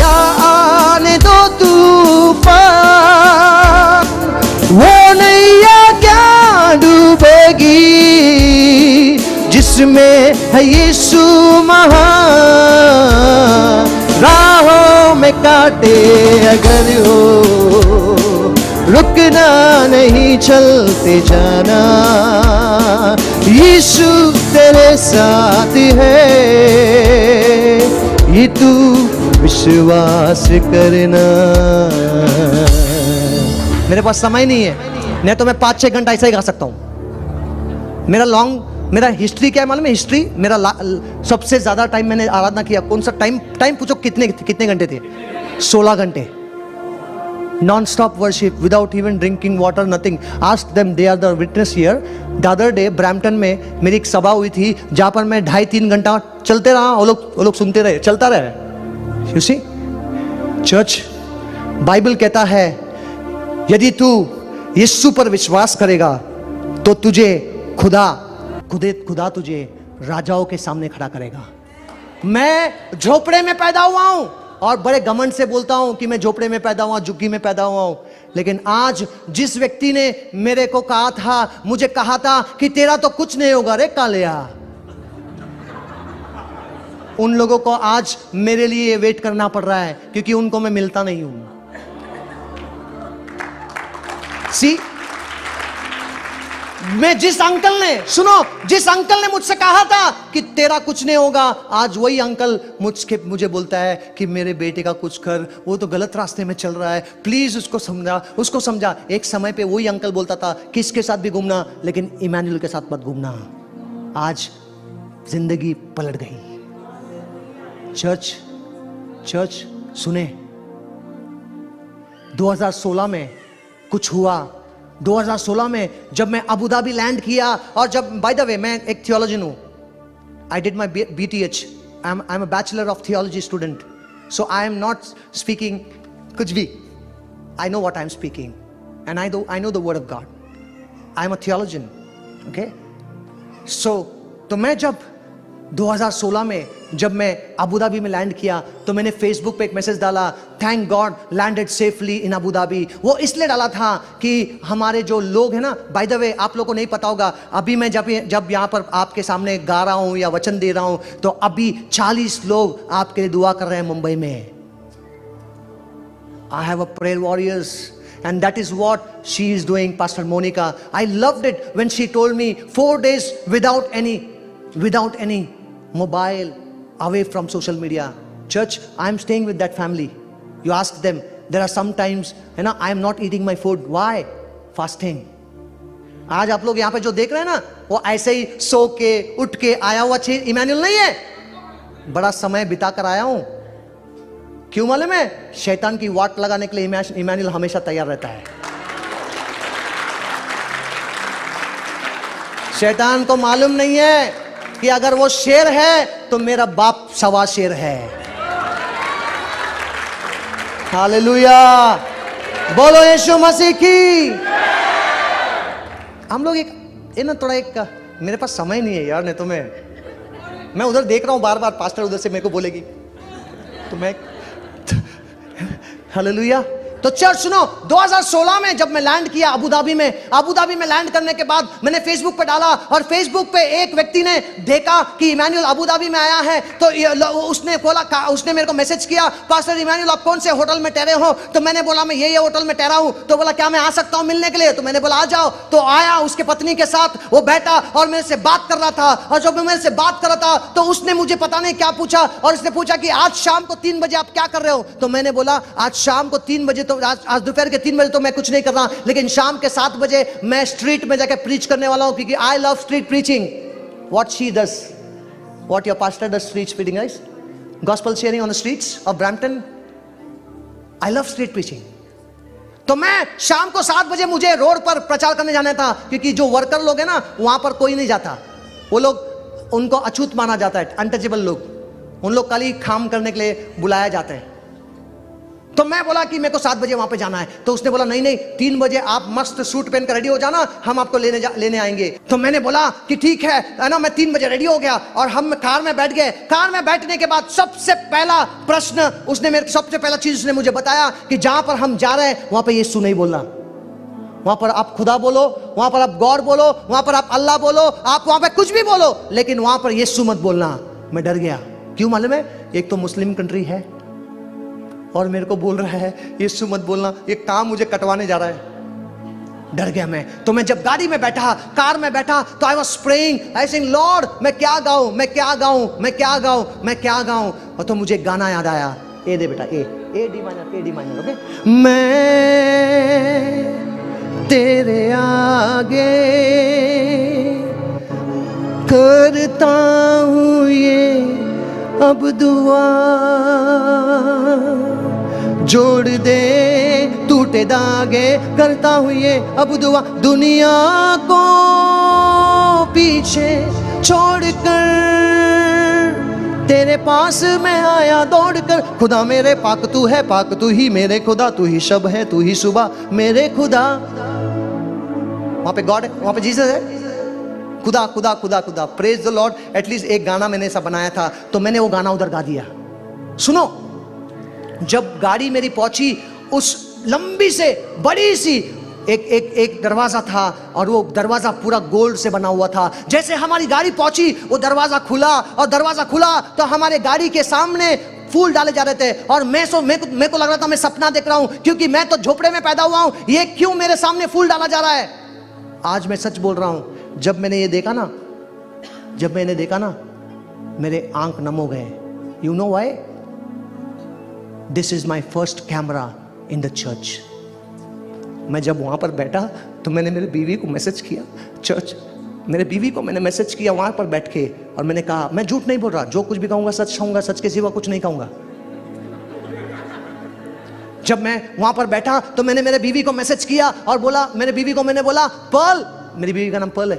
या आने दो तूफान, वो नैया क्या डूबेगी जिसमें है यीशु महान। राहों में कांटे अगर हो, रुकना नहीं, चलते जाना, यीशु तेरे साथ है, ये तू विश्वास करना। मेरे पास समय नहीं है, नहीं तो मैं 5-6 घंटा ऐसा ही गा सकता हूँ। मेरा हिस्ट्री क्या है मालूम है? हिस्ट्री मेरा सबसे ज्यादा टाइम मैंने आराधना किया, कौन सा टाइम पूछो, कितने घंटे थे? 16 घंटे non stop worship without even drinking water, nothing. Ask them, they are the witness here. The other day Brampton में मेरी एक सभा हुई थी जहां पर मैं 2.5-3 घंटा चलते रहा, वो लोग सुनते रहे, चलता रहे। यू सी चर्च, बाइबल कहता है यदि तू यीशु पर विश्वास करेगा तो तुझे खुदा तुझे राजाओं के सामने खड़ा करेगा। मैं झोपड़े में पैदा हुआ हूं और बड़े घमंड से बोलता हूं कि मैं झोपड़े में पैदा हुआ, झुग्गी में पैदा हुआ हूं, लेकिन आज जिस व्यक्ति ने मेरे को कहा था, मुझे कहा था कि तेरा तो कुछ नहीं होगा रे कालिया, उन लोगों को आज मेरे लिए वेट करना पड़ रहा है क्योंकि उनको मैं मिलता नहीं हूं। सी, मैं जिस अंकल ने मुझसे कहा था कि तेरा कुछ नहीं होगा, आज वही अंकल मुझे बोलता है कि मेरे बेटे का कुछ कर, वो तो गलत रास्ते में चल रहा है, प्लीज उसको समझा। एक समय पे वही अंकल बोलता था किसके साथ भी घूमना, लेकिन इमैनुअल के साथ मत घूमना। आज जिंदगी पलट गई। चर्च सुने, 2016 में कुछ हुआ। 2016 में जब मैं अबू धाबी लैंड किया, और जब, बाय द वे, मैं एक थियोलॉजियन हूं, I did my BTH, I am a bachelor of theology student, so I am not speaking कुछ भी, I know what I am speaking and I know the word of God, I am a theologian, okay. So तो मैं जब 2016 में जब मैं अबू धाबी में लैंड किया तो मैंने फेसबुक पे एक मैसेज डाला, थैंक गॉड लैंडेड सेफली इन अबू धाबी। वो इसलिए डाला था कि हमारे जो लोग हैं ना, बाय द वे आपलोगों को नहीं पता होगा, अभी मैं जब यहाँ पर आपके सामने गा रहा हूँ या वचन दे रहा हूँ तो अभी 40 लोग आपके लिए दुआ कर रहे हैं मुंबई में। I have a prayer warriors and that is what she is doing, Pastor Monica. I loved it when she told me 4 days without any mobile, away from social media. Church, I am staying with that family. You ask them, there are some times, I am not eating my food. Why? Fasting. आज आप लोग यहाँ पे जो देख रहे हैं ना, वो ऐसे ही सो के उठ के आया हुआ इमैनुअल नहीं है, बड़ा समय बिता कर आया हूं। क्यों मालूम है? शैतान की वाट लगाने के लिए इमैनुअल हमेशा तैयार रहता है। शैतान को मालूम नहीं है कि अगर वो शेर है तो मेरा बाप सवा शेर है। हालेलुया, बोलो यीशु मसीह की। हम लोग थोड़ा मेरे पास समय नहीं है यार, नहीं तो मैं उधर देख रहा हूं बार बार, पास्टर उधर से मेरे को बोलेगी तो मैं हालेलुया। तो चर्च सुनो, 2016 में जब मैं लैंड किया अबू धाबी में लैंड करने के बाद मैंने फेसबुक पे डाला, और फेसबुक पे एक व्यक्ति ने देखा कि इमैनुअल अबू धाबी में आया है, तो उसने मेरे को मैसेज किया, पास्टर इमैनुअल आप कौन से होटल में ठहरे हो? तो मैंने बोला मैं ये होटल में ठहरा हूं। तो बोला क्या मैं आ सकता हूं मिलने के लिए? तो मैंने बोला आ जाओ। तो आया, उसके पत्नी के साथ वो बैठा और मेरे से बात कर रहा था, और जब मैं मेरे से बात कर रहा था तो उसने मुझे पता नहीं क्या पूछा, और उसने पूछा कि आज शाम को 3 बजे आप क्या कर रहे हो? तो मैंने बोला आज शाम को 3 बजे, तो आज दोपहर के 3 बजे तो मैं कुछ नहीं कर रहा, लेकिन शाम के 7 बजे मैं स्ट्रीट में जाकर प्रीच करने वाला हूं, क्योंकि I love street preaching. What she does, what your pastor does, street preaching, guys, gospel sharing on the streets of Brampton. I love street preaching. तो मैं शाम को 7 बजे मुझे रोड पर प्रचार करने जाना था, क्योंकि जो वर्कर लोग हैं ना वहां पर कोई नहीं जाता, वो लोग, उनको अछूत माना जाता है, अनटचेबल लोग, उन लोग खाली काम करने के लिए बुलाया जाता है। तो मैं बोला कि मेरे को 7 बजे वहां पे जाना है। तो उसने बोला नहीं 3 बजे आप मस्त सूट पहनकर रेडी हो जाना, हम आपको लेने आएंगे। तो मैंने बोला कि ठीक है ना। मैं 3 बजे रेडी हो गया और हम कार में बैठ गए। कार में बैठने के बाद सबसे पहला प्रश्न सबसे पहला चीज उसने मुझे बताया कि जहां पर हम जा रहे हैं वहां पर यीशु नहीं बोलना, वहां पर आप खुदा बोलो, वहां पर आप गॉड बोलो, वहां पर आप अल्लाह बोलो, आप वहां पर कुछ भी बोलो, लेकिन वहां पर यीशु मत बोलना। मैं डर गया। क्यों मालूम है? एक तो मुस्लिम कंट्री है और मेरे को बोल रहा है यीशु मत बोलना। ये काम मुझे कटवाने जा रहा है। डर गया मैं। तो मैं जब गाड़ी में बैठा, कार में बैठा, तो I was praying, I saying Lord मैं क्या गाऊं, मैं क्या गाऊं, मैं क्या गाऊं, मैं क्या गाऊं। और तो मुझे गाना याद आया, ए दे बेटा, ए डी माइनर, ओके। मैं तेरे आगे करता हूँ ये अब दुआ, जोड़ दे टूटे धागे, करता हूँ ये अब दुआ, दुनिया को पीछे छोड़कर तेरे पास मैं आया दौड़कर। खुदा मेरे पाक तू है, पाक तू ही मेरे खुदा, तू ही शब है, तू ही सुबह मेरे खुदा। वहां पे गॉड है, वहां पे जीसस है, खुदा खुदा खुदा खुदा। Praise the Lord. एटलीस्ट एक गाना मैंने ऐसा बनाया था, तो मैंने वो गाना उधर गा दिया। सुनो, जब गाड़ी मेरी पहुंची, उस लंबी से बड़ी सी एक दरवाजा था, और वो दरवाजा पूरा गोल्ड से बना हुआ था। जैसे हमारी गाड़ी पहुंची, वो दरवाजा खुला, और दरवाजा खुला तो हमारे गाड़ी के सामने फूल डाले जा रहे थे। और मेरे को लग रहा था मैं सपना देख रहा हूं, क्योंकि मैं तो झोपड़े में पैदा हुआ हूं, ये क्यों मेरे सामने फूल डाला जा रहा है। आज मैं सच बोल रहा हूं, जब मैंने ये देखा ना, मेरे आंख नम हो गए। You know why? This is my first camera in the church. मैं जब वहां पर बैठा, तो मैंने मेरी बीवी को मैसेज किया, मेरे बीवी को मैंने मैसेज किया वहां पर बैठ के, और मैंने कहा, मैं झूठ नहीं बोल रहा, जो कुछ भी कहूंगा सच कहूंगा, सच के सिवा कुछ नहीं कहूंगा। जब मैं वहां पर बैठा, तो मैंने मेरे बीवी को मैसेज किया और बोला, मेरे बीवी को मैंने बोला, पर्ल, मेरी बीवी का नाम पर्ल है,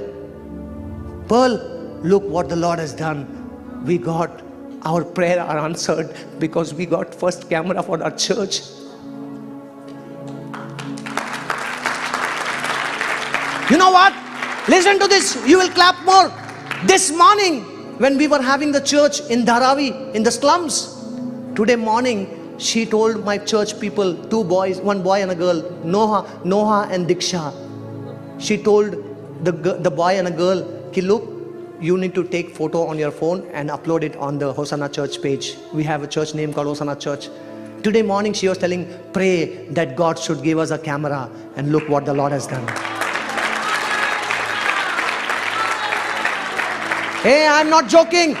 Perl, look what the Lord has done. We got our prayer are answered because we got first camera for our church. You know what? Listen to this. You will clap more. This morning, when we were having the church in Dharavi, in the slums, today morning, she told my church people, two boys, one boy and a girl, Noha and Diksha. She told the boy and a girl, ki look, you need to take photo on your phone and upload it on the Hosanna Church page. We have a church name called Hosanna Church. Today morning she was telling, pray that God should give us a camera, and look what the Lord has done. Hey, I'm not joking.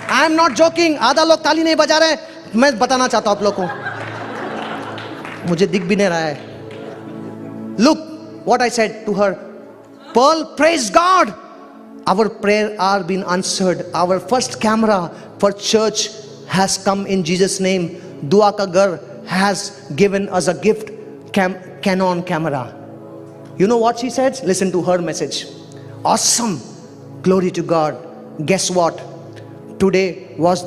I'm not joking. आधा लोग ताली नहीं बजा रहे। मैं बताना चाहता हूं आप लोगों को, मुझे दिख भी नहीं रहा है। Look what I said to her. Pearl, praise God. Our prayer are being answered. Our first camera for church has come in Jesus' name. Dua Ka Ghar has given us a gift, Canon camera. You know what she said? Listen to her message. Awesome. Glory to God. Guess what? Today was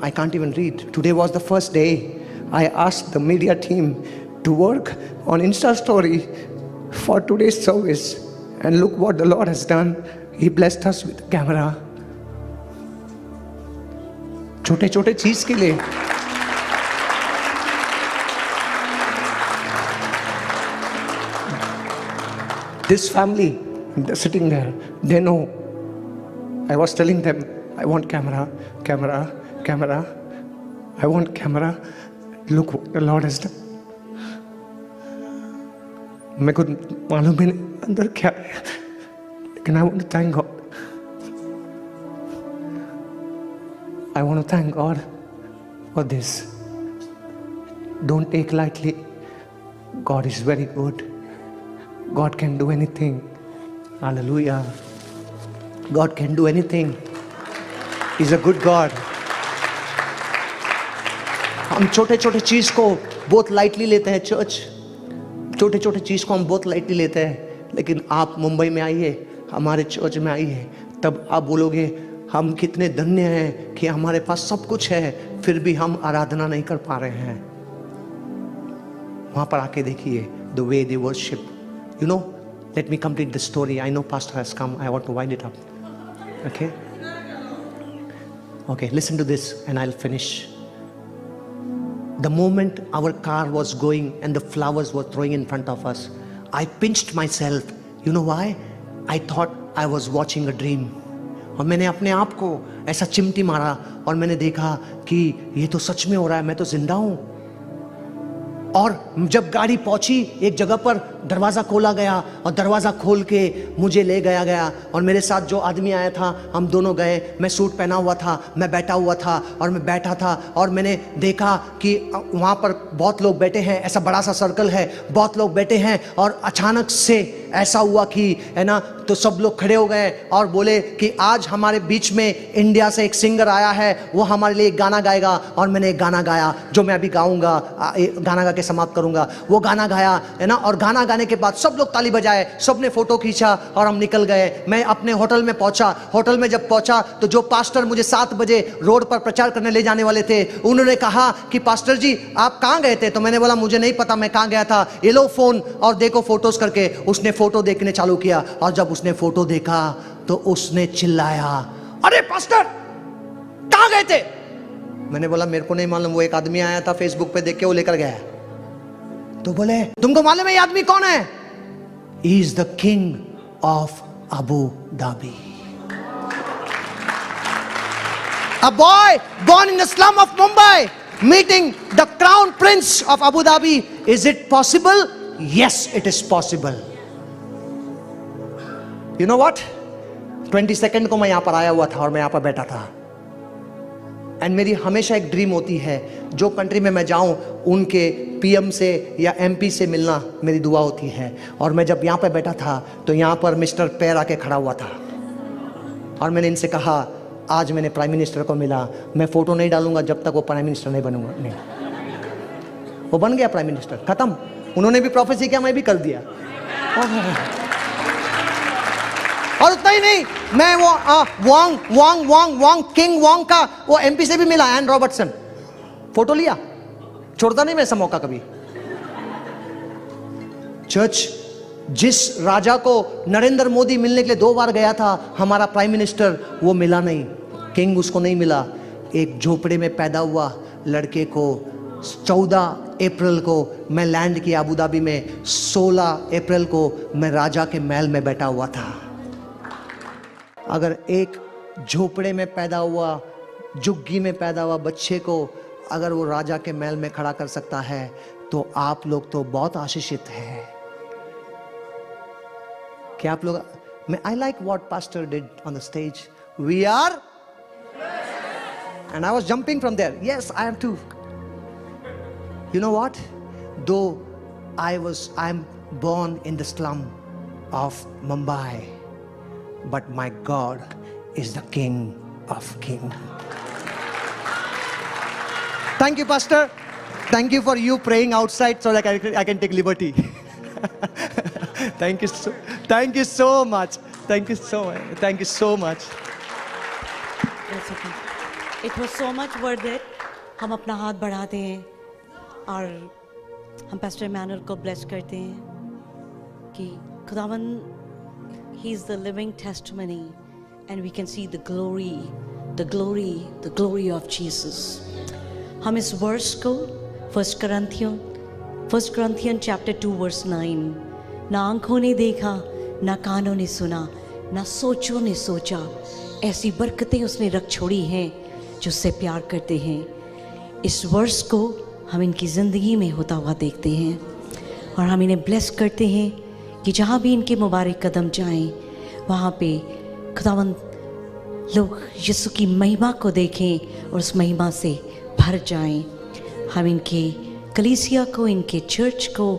I can't even read. Today was the first day I asked the media team to work on Insta story for today's service. And look what the Lord has done. He blessed us with a camera. छोटे छोटे चीज के लिए this family, they're sitting there, they know. I was telling them, I want camera, I want camera. Look what the Lord has done. मेरे को मालूम ही नहीं अंदर क्या है, लेकिन I want to thank God. I want to thank God for this. Don't take lightly. God is very good. God can do anything. Hallelujah. God can do anything. He's a good God. हम छोटे छोटे चीज को बहुत लाइटली लेते हैं चर्च, छोटे छोटे चीज को हम बहुत लाइटली लेते हैं, लेकिन आप मुंबई में आइए, हमारे चर्च में आइए, तब आप बोलोगे हम कितने धन्य हैं कि हमारे पास सब कुछ है, फिर भी हम आराधना नहीं कर पा रहे हैं। वहां पर आके देखिए the way they worship. You know, let me complete the story. I know pastor has come. I want to wind it up. Okay? Okay, listen to this and I'll finish. The moment our car was going and the flowers were throwing in front of us, I pinched myself. You know why? I thought I was watching a dream. और मैंने अपने आप को ऐसा चिमटी मारा और मैंने देखा कि ये तो सच में हो रहा है, मैं तो जिंदा हूं। और जब गाड़ी पहुंची एक जगह पर, दरवाज़ा खोला गया और दरवाज़ा खोल के मुझे ले गया और मेरे साथ जो आदमी आया था हम दोनों गए। मैं सूट पहना हुआ था, मैं बैठा हुआ था और मैं बैठा था और मैंने देखा कि वहाँ पर बहुत लोग बैठे हैं, ऐसा बड़ा सा सर्कल है, बहुत लोग बैठे हैं और अचानक से ऐसा हुआ कि है ना, तो सब लोग खड़े हो गए और बोले कि आज हमारे बीच में इंडिया से एक सिंगर आया है, वो हमारे लिए एक गाना गाएगा। और मैंने एक गाना गाया जो मैं अभी गाऊंगा, गाना गा के समाप्त करूंगा। वो गाना गाया है ना, और गाना गाने के बाद सब लोग ताली बजाए, सब ने फोटो खींचा और हम निकल गए। मैं अपने होटल में पहुंचा। होटल में जब पहुंचा तो जो पास्टर मुझे 7 बजे रोड पर प्रचार करने ले जाने वाले थे, उन्होंने कहा कि पास्टर जी आप कहाँ गए थे? तो मैंने बोला मुझे नहीं पता मैं कहाँ गया था, ये लो फोन और देखो फोटोज करके। उसने फोटो देखने चालू किया और जब उसने फोटो देखा तो उसने चिल्लाया, अरे पास्टर कहाँ गए थे? मैंने बोला मेरे को नहीं मालूम, वो एक आदमी आया था फेसबुक पे देख के वो लेकर गया। तो बोले तुमको मालूम है ये आदमी कौन है? He is the king of Abu Dhabi. A boy born in the slum of Mumbai meeting the crown prince of Abu Dhabi. Is it possible? Yes, it is possible. You know what? 22nd को मैं यहाँ पर आया हुआ था और मैं यहाँ पर बैठा था। एंड मेरी हमेशा एक ड्रीम होती है, जो कंट्री में मैं जाऊँ उनके पीएम से या एमपी से मिलना मेरी दुआ होती है। और मैं जब यहाँ पर बैठा था तो यहाँ पर मिस्टर पैर आके खड़ा हुआ था और मैंने इनसे कहा आज मैंने प्राइम मिनिस्टर को मिला, मैं फोटो नहीं डालूंगा जब तक वो प्राइम मिनिस्टर नहीं बनूंगा। नहीं, वो बन गया प्राइम मिनिस्टर, खत्म। उन्होंने भी प्रोफेसी किया, मैं भी कर दिया। और उतना ही नहीं, मैं वो वांग किंग वांग का वो एमपी से भी मिला, एन रॉबर्टसन। फोटो लिया, छोड़ता नहीं मैं ऐसा मौका कभी। चर्च, जिस राजा को नरेंद्र मोदी मिलने के लिए 2 बार गया था, हमारा प्राइम मिनिस्टर, वो मिला नहीं, किंग उसको नहीं मिला। एक झोपड़े में पैदा हुआ लड़के को 14 अप्रैल को मैं लैंड किया अबू धाबी में, 16 अप्रैल को मैं राजा के महल में बैठा हुआ था। अगर एक झोपड़े में पैदा हुआ, झुग्गी में पैदा हुआ बच्चे को अगर वो राजा के महल में खड़ा कर सकता है तो आप लोग तो बहुत आशीषित हैं। क्या आप लोग, मैं I like what pastor did on the stage, we are, and I was jumping from there, yes I am too. You know what, though I am born in the slum of Mumbai, but my God is the King of Kings. Thank you, Pastor. Thank you for you praying outside so that I can take liberty. Thank you so much. Thank you so much. That's okay. It was so much worth it. हम अपना हाथ बढ़ाते हैं और हम पास्टर इमैनुअल को ब्लेस करते हैं कि खुदावन, he is the living testimony and we can see the glory of Jesus. हम इस वर्स को 1 Corinthians chapter 2 verse 9, ना आंखों ने देखा, ना कानों ने सुना, ना सोचों ने सोचा, ऐसी बरकतें उसने रख छोड़ी हैं जो उससे प्यार करते हैं। इस वर्स को हम इनकी ज़िंदगी में होता हुआ देखते हैं और हम इन्हें ब्लेस करते हैं कि जहाँ भी इनके मुबारक कदम जाएं वहाँ पे खुदावंद लोग यीशु की महिमा को देखें और उस महिमा से भर जाएं। हम इनके कलीसिया को, इनके चर्च को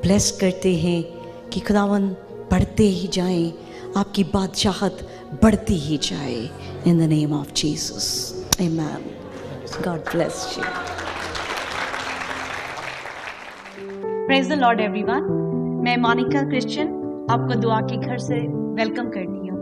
ब्लेस करते हैं कि खुदावंद बढ़ते ही जाएं, आपकी बादशाहत बढ़ती ही जाए। In the name of Jesus, amen. God bless you. Praise the Lord everyone. मैं मोनिका क्रिश्चियन आपको दुआ के घर से वेलकम करती हूँ।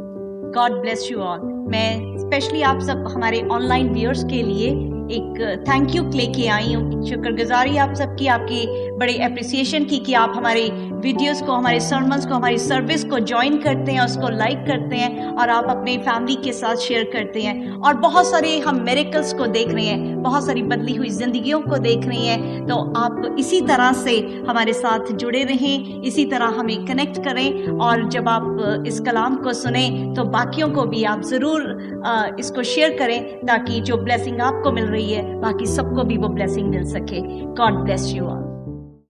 God bless you all. मैं स्पेशली आप सब हमारे ऑनलाइन व्यूअर्स के लिए एक थैंक यू लेके आई हूँ। शुक्रगुजारी आप सबकी, आपकी बड़ी अप्रिसिएशन की कि आप हमारे वीडियोस को, हमारे सर्मन्स को, हमारी सर्विस को ज्वाइन करते हैं, उसको लाइक करते हैं और आप अपने फैमिली के साथ शेयर करते हैं। और बहुत सारे हम मिरेकल्स को देख रहे हैं, बहुत सारी बदली हुई जिंदगियों को देख रहे हैं। तो आप इसी तरह से हमारे साथ जुड़े रहें, इसी तरह हमें कनेक्ट करें और जब आप इस कलाम को सुने तो बाकियों को भी आप ज़रूर इसको शेयर करें ताकि जो ब्लेसिंग आपको मिल रही है बाकी सबको भी वो ब्लेसिंग मिल सके। God bless you all.